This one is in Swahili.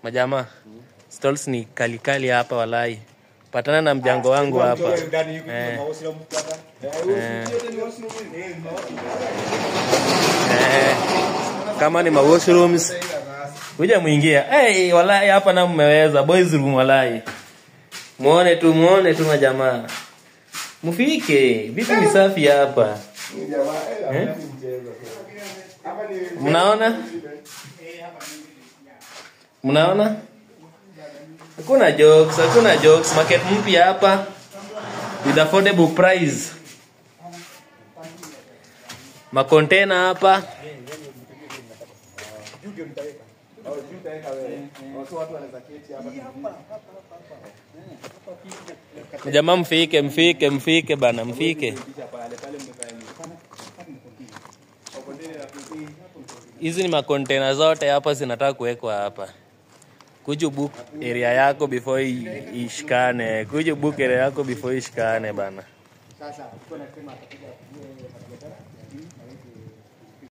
Majamaa. Stalls ni kali hapa walai. Patana na mjango wangu hapa. Kama ni washrooms kuja muingia. Walai hapa na mmeweza boys room walai. Muone tu majamaa. Mufike, vipi ni safi hapa. Mnaona? Hakuna jokes, market mpya hapa with affordable price. Makontena hapa. Jamaa mfike bana, mfike. Hizi ni makontena zote hapa zinataka kuwekwa hapa. Kuja book area yako before ishikane. Bana. Sasa tuko nasema atakuja